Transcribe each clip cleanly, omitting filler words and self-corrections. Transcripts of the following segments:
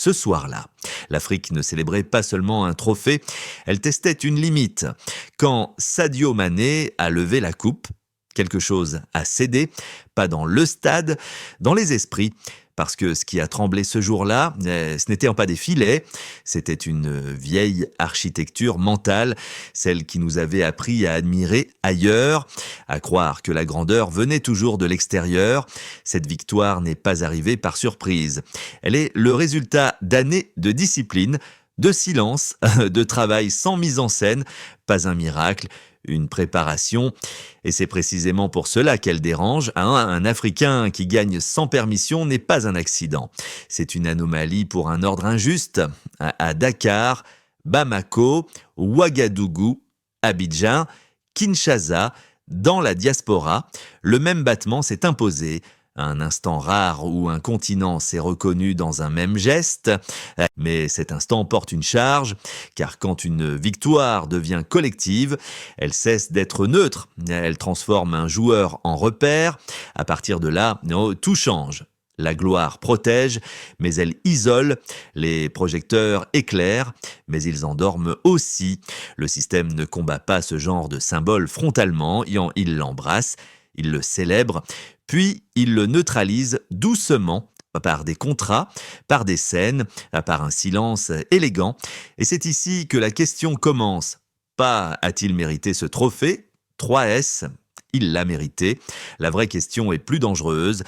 ce soir-là. L'Afrique ne célébrait pas seulement un trophée, elle testait une limite. Quand Sadio Mané a levé la coupe, quelque chose a cédé, pas dans le stade, dans les esprits. Parce que ce qui a tremblé ce jour-là, ce n'était pas des filets, c'était une vieille architecture mentale, celle qui nous avait appris à admirer ailleurs, à croire que la grandeur venait toujours de l'extérieur. Cette victoire n'est pas arrivée par surprise. Elle est le résultat d'années de discipline, de silence, de travail sans mise en scène, pas un miracle, une préparation. Et c'est précisément pour cela qu'elle dérange. Un Africain qui gagne sans permission n'est pas un accident. C'est une anomalie pour un ordre injuste. À Dakar, Bamako, Ouagadougou, Abidjan, Kinshasa, dans la diaspora, le même battement s'est imposé. Un instant rare où un continent s'est reconnu dans un même geste, mais cet instant porte une charge, car quand une victoire devient collective, elle cesse d'être neutre, elle transforme un joueur en repère. À partir de là, tout change. La gloire protège, mais elle isole. Les projecteurs éclairent, mais ils endorment aussi. Le système ne combat pas ce genre de symbole frontalement, il l'embrasse, il le célèbre, puis il le neutralise doucement par des contrats, par des scènes, par un silence élégant. Et c'est ici que la question commence. Pas a-t-il mérité ce trophée ? 3S, il l'a mérité. La vraie question est plus dangereuse.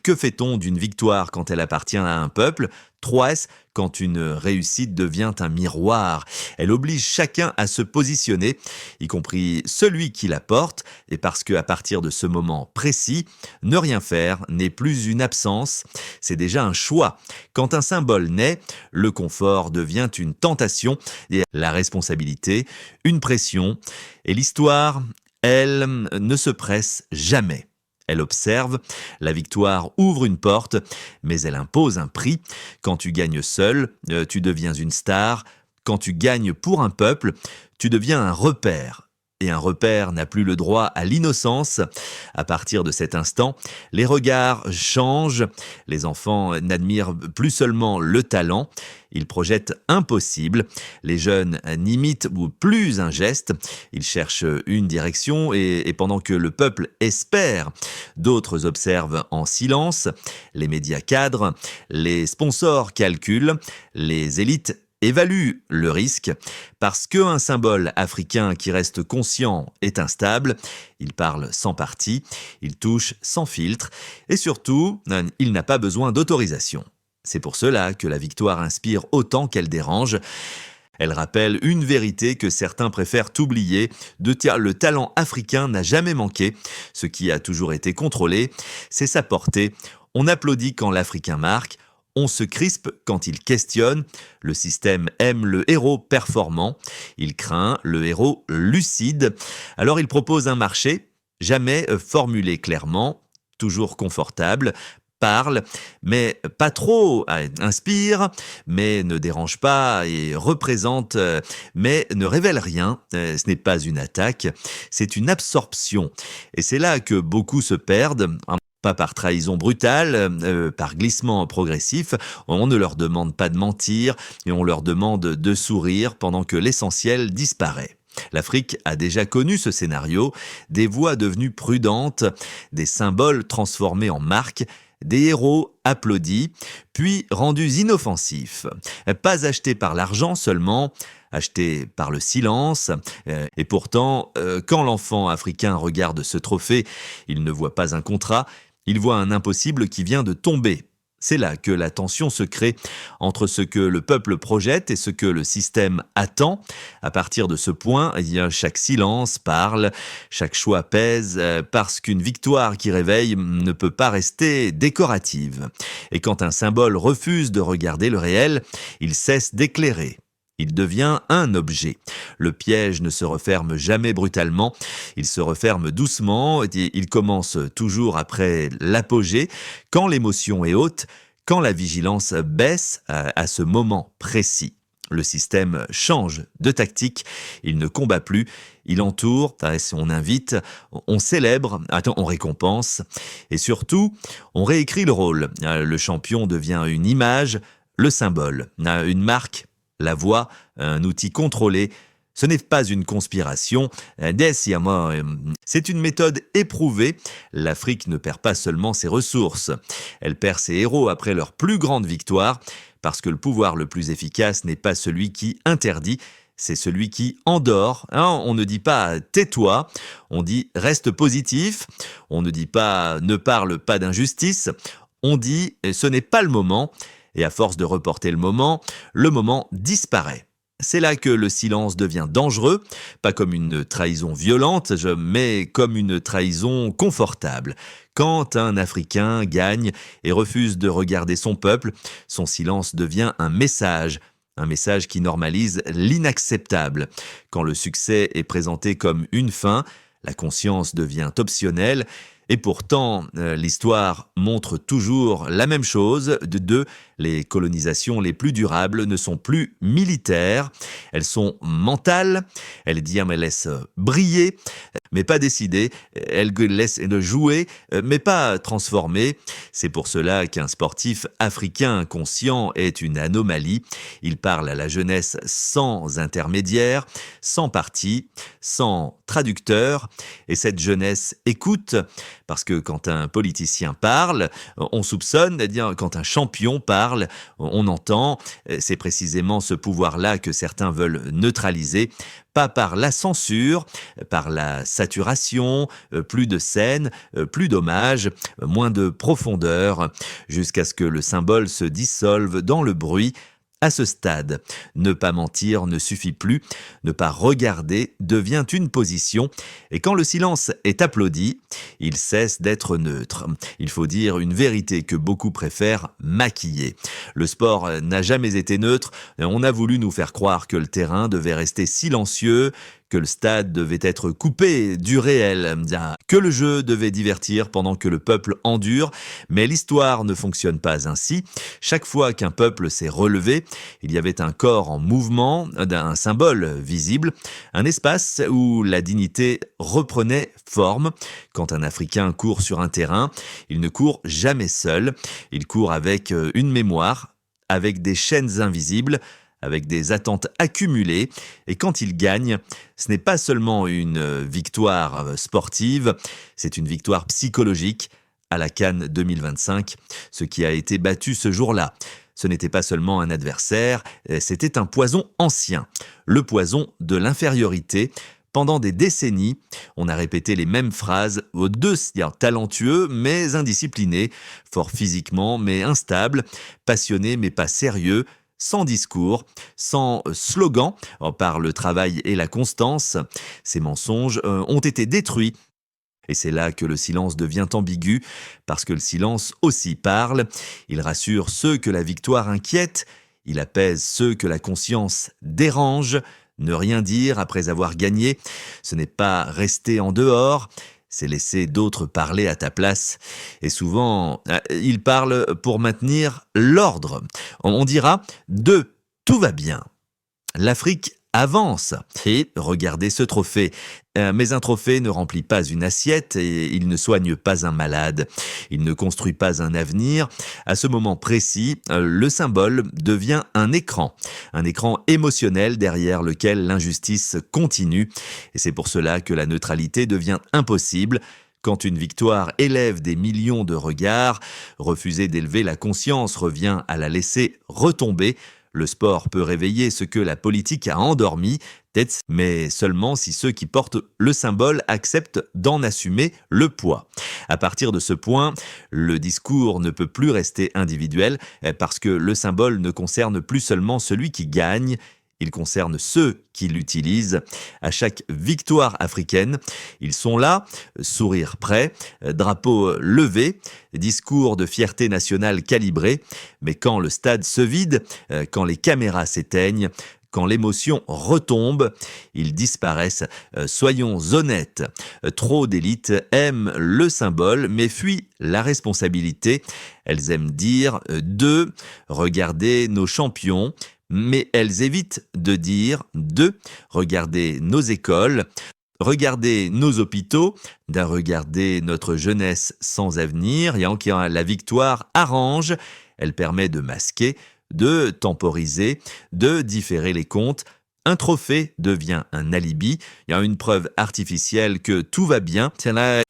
Que fait-on d'une victoire quand elle appartient à un peuple ? 3S, quand une réussite devient un miroir. Elle oblige chacun à se positionner, y compris celui qui la porte, et parce qu'à partir de ce moment précis, ne rien faire n'est plus une absence, c'est déjà un choix. Quand un symbole naît, le confort devient une tentation, et la responsabilité, une pression, et l'histoire, elle, ne se presse jamais. Elle observe, la victoire ouvre une porte, mais elle impose un prix. Quand tu gagnes seul, tu deviens une star. Quand tu gagnes pour un peuple, tu deviens un repère. Et un repère n'a plus le droit à l'innocence. À partir de cet instant, les regards changent. Les enfants n'admirent plus seulement le talent, ils projettent impossible. Les jeunes n'imitent plus un geste, ils cherchent une direction et pendant que le peuple espère, d'autres observent en silence. Les médias cadrent, les sponsors calculent, les élites évalue le risque, parce qu'un symbole africain qui reste conscient est instable, il parle sans parti, il touche sans filtre, et surtout, il n'a pas besoin d'autorisation. C'est pour cela que la victoire inspire autant qu'elle dérange. Elle rappelle une vérité que certains préfèrent oublier, le talent africain n'a jamais manqué. Ce qui a toujours été contrôlé, c'est sa portée. On applaudit quand l'Africain marque, on se crispe quand il questionne. Le système aime le héros performant. Il craint le héros lucide. Alors il propose un marché, jamais formulé clairement, toujours confortable, parle, mais pas trop, inspire, mais ne dérange pas et représente, mais ne révèle rien. Ce n'est pas une attaque, c'est une absorption. Et c'est là que beaucoup se perdent. Pas par trahison brutale, par glissement progressif. On ne leur demande pas de mentir et on leur demande de sourire pendant que l'essentiel disparaît. L'Afrique a déjà connu ce scénario, des voix devenues prudentes, des symboles transformés en marques, des héros applaudis, puis rendus inoffensifs. Pas achetés par l'argent seulement, achetés par le silence. Et pourtant, quand l'enfant africain regarde ce trophée, il ne voit pas un contrat, il voit un impossible qui vient de tomber. C'est là que la tension se crée entre ce que le peuple projette et ce que le système attend. À partir de ce point, chaque silence parle, chaque choix pèse, parce qu'une victoire qui réveille ne peut pas rester décorative. Et quand un symbole refuse de regarder le réel, il cesse d'éclairer. Il devient un objet. Le piège ne se referme jamais brutalement, il se referme doucement, et il commence toujours après l'apogée, quand l'émotion est haute, quand la vigilance baisse à ce moment précis. Le système change de tactique, il ne combat plus, il entoure, on invite, on célèbre, on récompense, et surtout, on réécrit le rôle. Le champion devient une image, le symbole, une marque, la voix, un outil contrôlé. Ce n'est pas une conspiration. C'est une méthode éprouvée. L'Afrique ne perd pas seulement ses ressources. Elle perd ses héros après leur plus grande victoire, parce que le pouvoir le plus efficace n'est pas celui qui interdit, c'est celui qui endort. On ne dit pas tais-toi, on dit reste positif. On ne dit pas ne parle pas d'injustice. On dit ce n'est pas le moment. Et à force de reporter le moment disparaît. C'est là que le silence devient dangereux, pas comme une trahison violente, mais comme une trahison confortable. Quand un Africain gagne et refuse de regarder son peuple, son silence devient un message qui normalise l'inacceptable. Quand le succès est présenté comme une fin, la conscience devient optionnelle. Et pourtant, l'histoire montre toujours la même chose. Les colonisations les plus durables ne sont plus militaires, elles sont mentales, elles laissent briller, mais pas décider, elles laissent jouer, mais pas transformer. C'est pour cela qu'un sportif africain conscient est une anomalie. Il parle à la jeunesse sans intermédiaire, sans parti, sans traducteur, et cette jeunesse écoute, parce que quand un politicien parle, on soupçonne, c'est-à-dire quand un champion parle, on entend. C'est précisément ce pouvoir-là que certains veulent neutraliser, pas par la censure, par la saturation, plus de scènes, plus d'hommages, moins de profondeur, jusqu'à ce que le symbole se dissolve dans le bruit. À ce stade, ne pas mentir ne suffit plus, ne pas regarder devient une position, et quand le silence est applaudi, il cesse d'être neutre. Il faut dire une vérité que beaucoup préfèrent maquiller. Le sport n'a jamais été neutre, on a voulu nous faire croire que le terrain devait rester silencieux, que le stade devait être coupé du réel, que le jeu devait divertir pendant que le peuple endure, mais l'histoire ne fonctionne pas ainsi. Chaque fois qu'un peuple s'est relevé, il y avait un corps en mouvement, un symbole visible, un espace où la dignité reprenait forme. Quand un Africain court sur un terrain, il ne court jamais seul, il court avec une mémoire, avec des chaînes invisibles, avec des attentes accumulées, et quand il gagne, ce n'est pas seulement une victoire sportive, c'est une victoire psychologique à la CAN 2025, ce qui a été battu ce jour-là. Ce n'était pas seulement un adversaire, c'était un poison ancien, le poison de l'infériorité. Pendant des décennies, on a répété les mêmes phrases aux deux, c'est-à-dire talentueux mais indisciplinés, fort physiquement mais instables, passionnés mais pas sérieux, sans discours, sans slogan, par le travail et la constance. Ces mensonges ont été détruits. Et c'est là que le silence devient ambigu, parce que le silence aussi parle. Il rassure ceux que la victoire inquiète, il apaise ceux que la conscience dérange. Ne rien dire après avoir gagné, ce n'est pas rester en dehors, c'est laisser d'autres parler à ta place. Et souvent, ils parlent pour maintenir l'ordre. On dira tout va bien. L'Afrique avance. Et regardez ce trophée. Mais un trophée ne remplit pas une assiette et il ne soigne pas un malade. Il ne construit pas un avenir. À ce moment précis, le symbole devient un écran émotionnel derrière lequel l'injustice continue. Et c'est pour cela que la neutralité devient impossible. Quand une victoire élève des millions de regards, refuser d'élever la conscience revient à la laisser retomber. Le sport peut réveiller ce que la politique a endormi, mais seulement si ceux qui portent le symbole acceptent d'en assumer le poids. À partir de ce point, le discours ne peut plus rester individuel parce que le symbole ne concerne plus seulement celui qui gagne, il concerne ceux qui l'utilisent. À chaque victoire africaine, ils sont là, sourire prêt, drapeau levé, discours de fierté nationale calibré. Mais quand le stade se vide, quand les caméras s'éteignent, quand l'émotion retombe, ils disparaissent. Soyons honnêtes, trop d'élites aiment le symbole mais fuient la responsabilité. Elles aiment dire regardez nos champions, mais elles évitent de dire regardez nos écoles, regardez nos hôpitaux, regardez notre jeunesse sans avenir. La victoire arrange, elle permet de masquer, de temporiser, de différer les comptes. Un trophée devient un alibi, il y a une preuve artificielle que tout va bien.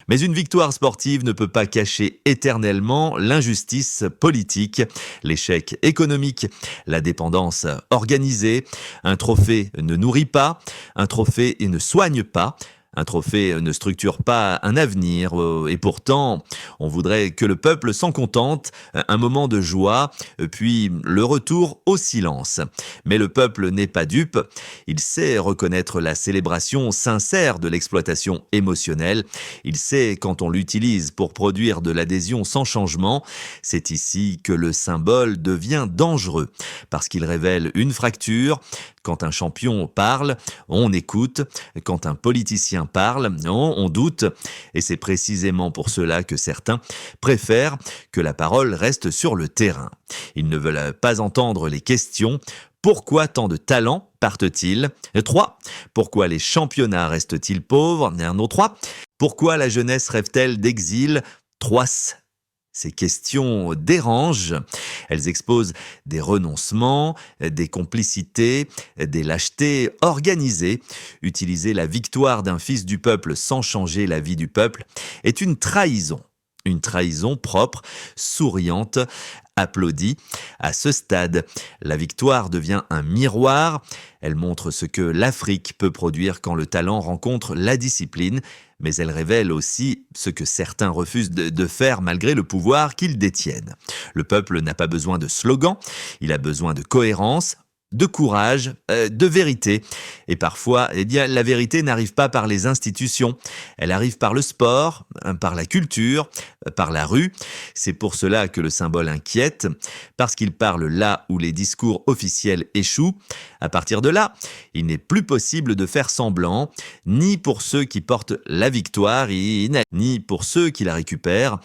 Mais une victoire sportive ne peut pas cacher éternellement l'injustice politique, l'échec économique, la dépendance organisée. Un trophée ne nourrit pas, un trophée ne soigne pas. Un trophée ne structure pas un avenir et pourtant, on voudrait que le peuple s'en contente, un moment de joie, puis le retour au silence. Mais le peuple n'est pas dupe, il sait reconnaître la célébration sincère de l'exploitation émotionnelle, il sait quand on l'utilise pour produire de l'adhésion sans changement, c'est ici que le symbole devient dangereux, parce qu'il révèle une fracture. Quand un champion parle, on écoute. Quand un politicien parle, on doute. Et c'est précisément pour cela que certains préfèrent que la parole reste sur le terrain. Ils ne veulent pas entendre les questions. Pourquoi tant de talents partent-ils? 3. Pourquoi les championnats restent-ils pauvres? 3. Pourquoi la jeunesse rêve-t-elle d'exil? 3. Ces questions dérangent, elles exposent des renoncements, des complicités, des lâchetés organisées. Utiliser la victoire d'un fils du peuple sans changer la vie du peuple est une trahison propre, souriante, applaudie. À ce stade, la victoire devient un miroir. Elle montre ce que l'Afrique peut produire quand le talent rencontre la discipline, mais elle révèle aussi ce que certains refusent de faire malgré le pouvoir qu'ils détiennent. Le peuple n'a pas besoin de slogans, il a besoin de cohérence, de courage, de vérité. Et parfois, la vérité n'arrive pas par les institutions. Elle arrive par le sport, par la culture, par la rue. C'est pour cela que le symbole inquiète, parce qu'il parle là où les discours officiels échouent. À partir de là, il n'est plus possible de faire semblant, ni pour ceux qui portent la victoire, ni pour ceux qui la récupèrent.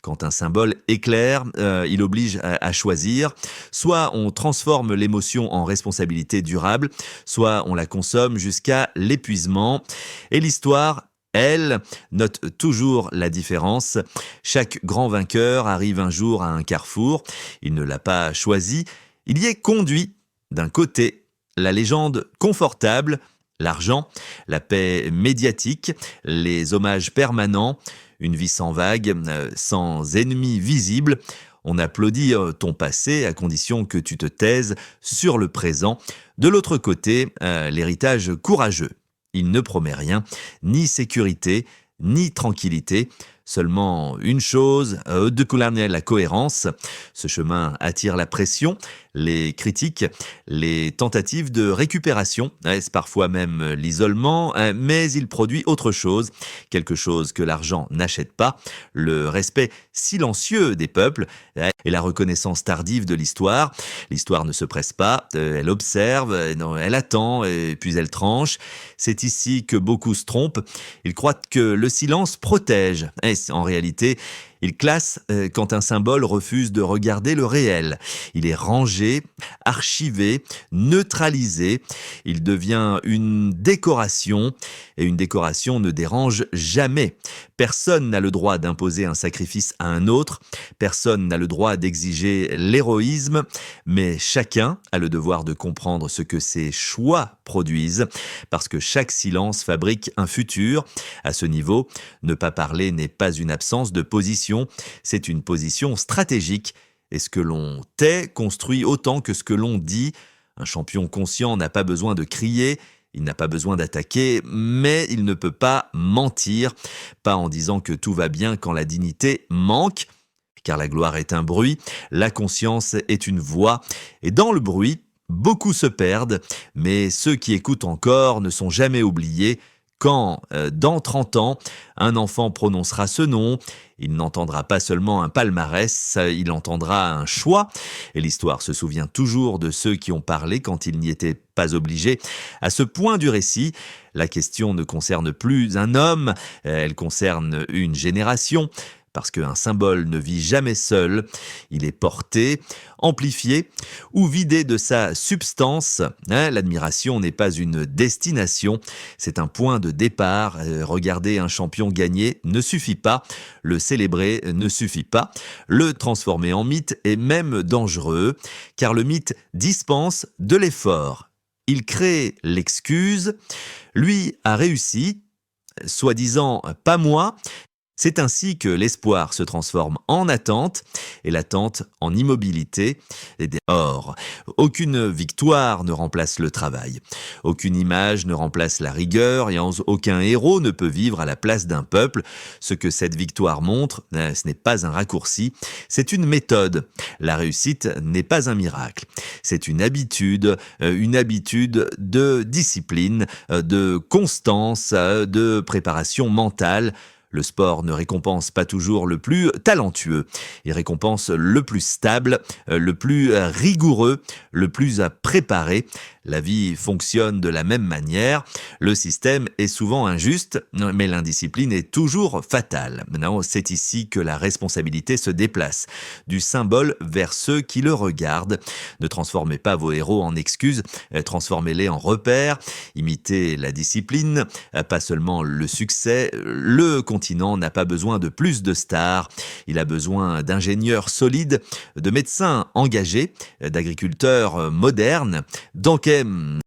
Quand un symbole éclaire, il oblige à choisir. Soit on transforme l'émotion en responsabilité durable, soit on la consomme jusqu'à l'épuisement. Et l'histoire, elle, note toujours la différence. Chaque grand vainqueur arrive un jour à un carrefour. Il ne l'a pas choisi, il y est conduit. D'un côté, la légende confortable, l'argent, la paix médiatique, les hommages permanents, une vie sans vagues, sans ennemis visibles. On applaudit ton passé à condition que tu te taises sur le présent. De l'autre côté, l'héritage courageux. Il ne promet rien, ni sécurité, ni tranquillité. Seulement une chose, la cohérence. Ce chemin attire la pression, les critiques, les tentatives de récupération, est-ce parfois même l'isolement, mais il produit autre chose, quelque chose que l'argent n'achète pas, le respect silencieux des peuples et la reconnaissance tardive de l'histoire. L'histoire ne se presse pas, elle observe, elle attend et puis elle tranche. C'est ici que beaucoup se trompent. Ils croient que le silence protège. En réalité, il classe quand un symbole refuse de regarder le réel. Il est rangé, archivé, neutralisé. Il devient une décoration et une décoration ne dérange jamais. Personne n'a le droit d'imposer un sacrifice à un autre. Personne n'a le droit d'exiger l'héroïsme. Mais chacun a le devoir de comprendre ce que ses choix produisent parce que chaque silence fabrique un futur. À ce niveau, ne pas parler n'est pas une absence de position, c'est une position stratégique. Et ce que l'on tait construit autant que ce que l'on dit. Un champion conscient n'a pas besoin de crier, il n'a pas besoin d'attaquer, mais il ne peut pas mentir, pas en disant que tout va bien quand la dignité manque, car la gloire est un bruit, la conscience est une voix, et dans le bruit, beaucoup se perdent, mais ceux qui écoutent encore ne sont jamais oubliés. Quand, dans 30 ans, un enfant prononcera ce nom, il n'entendra pas seulement un palmarès, il entendra un choix. Et l'histoire se souvient toujours de ceux qui ont parlé quand ils n'y étaient pas obligés. À ce point du récit, la question ne concerne plus un homme, elle concerne une génération. parce qu'un symbole ne vit jamais seul, il est porté, amplifié ou vidé de sa substance. L'admiration n'est pas une destination, c'est un point de départ. Regarder un champion gagner ne suffit pas, le célébrer ne suffit pas, le transformer en mythe est même dangereux, car le mythe dispense de l'effort. Il crée l'excuse, lui a réussi, soi-disant pas moi. C'est ainsi que l'espoir se transforme en attente et l'attente en immobilité. Or, aucune victoire ne remplace le travail. Aucune image ne remplace la rigueur et aucun héros ne peut vivre à la place d'un peuple. Ce que cette victoire montre, ce n'est pas un raccourci, c'est une méthode. La réussite n'est pas un miracle. C'est une habitude de discipline, de constance, de préparation mentale. Le sport ne récompense pas toujours le plus talentueux, il récompense le plus stable, le plus rigoureux, le plus préparé. La vie fonctionne de la même manière, le système est souvent injuste, mais l'indiscipline est toujours fatale. Maintenant, c'est ici que la responsabilité se déplace, du symbole vers ceux qui le regardent. Ne transformez pas vos héros en excuses, transformez-les en repères, imitez la discipline, pas seulement le succès. Le continent n'a pas besoin de plus de stars, il a besoin d'ingénieurs solides, de médecins engagés, d'agriculteurs modernes,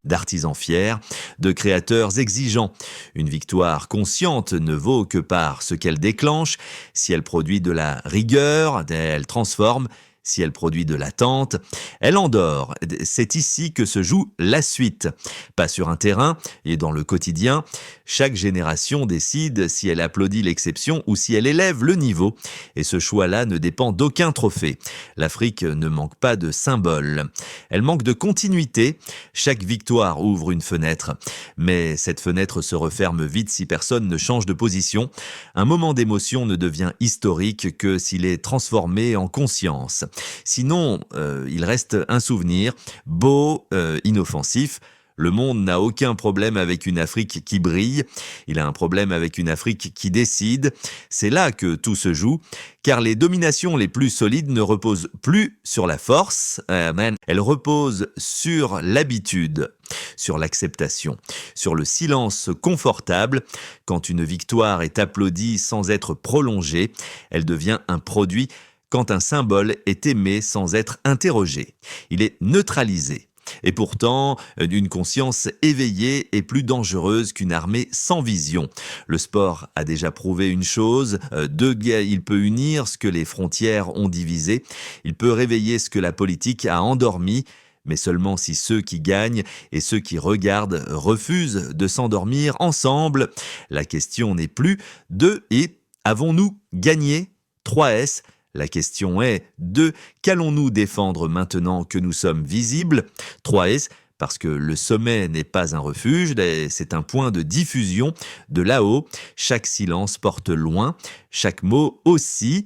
d'artisans fiers, de créateurs exigeants. Une victoire consciente ne vaut que par ce qu'elle déclenche. Si elle produit de la rigueur, elle transforme. Si elle produit de l'attente, elle endort. C'est ici que se joue la suite. Pas sur un terrain et dans le quotidien. Chaque génération décide si elle applaudit l'exception ou si elle élève le niveau. Et ce choix-là ne dépend d'aucun trophée. L'Afrique ne manque pas de symboles. Elle manque de continuité. Chaque victoire ouvre une fenêtre. Mais cette fenêtre se referme vite si personne ne change de position. Un moment d'émotion ne devient historique que s'il est transformé en conscience. Sinon, il reste un souvenir, beau, inoffensif. Le monde n'a aucun problème avec une Afrique qui brille, il a un problème avec une Afrique qui décide. C'est là que tout se joue, car les dominations les plus solides ne reposent plus sur la force, elles reposent sur l'habitude, sur l'acceptation, sur le silence confortable. Quand une victoire est applaudie sans être prolongée, elle devient un produit. Quand un symbole est aimé sans être interrogé, il est neutralisé. Et pourtant, une conscience éveillée est plus dangereuse qu'une armée sans vision. Le sport a déjà prouvé une chose, il peut unir ce que les frontières ont divisé, il peut réveiller ce que la politique a endormi, mais seulement si ceux qui gagnent et ceux qui regardent refusent de s'endormir ensemble. La question n'est plus de et avons-nous gagné 3S. La question est de qu'allons-nous défendre maintenant que nous sommes visibles 3S, parce que le sommet n'est pas un refuge, c'est un point de diffusion de là-haut. Chaque silence porte loin, chaque mot aussi.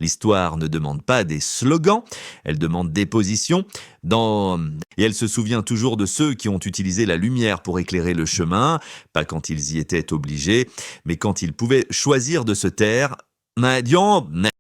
L'histoire ne demande pas des slogans, elle demande des positions. Et elle se souvient toujours de ceux qui ont utilisé la lumière pour éclairer le chemin, pas quand ils y étaient obligés, mais quand ils pouvaient choisir de se taire.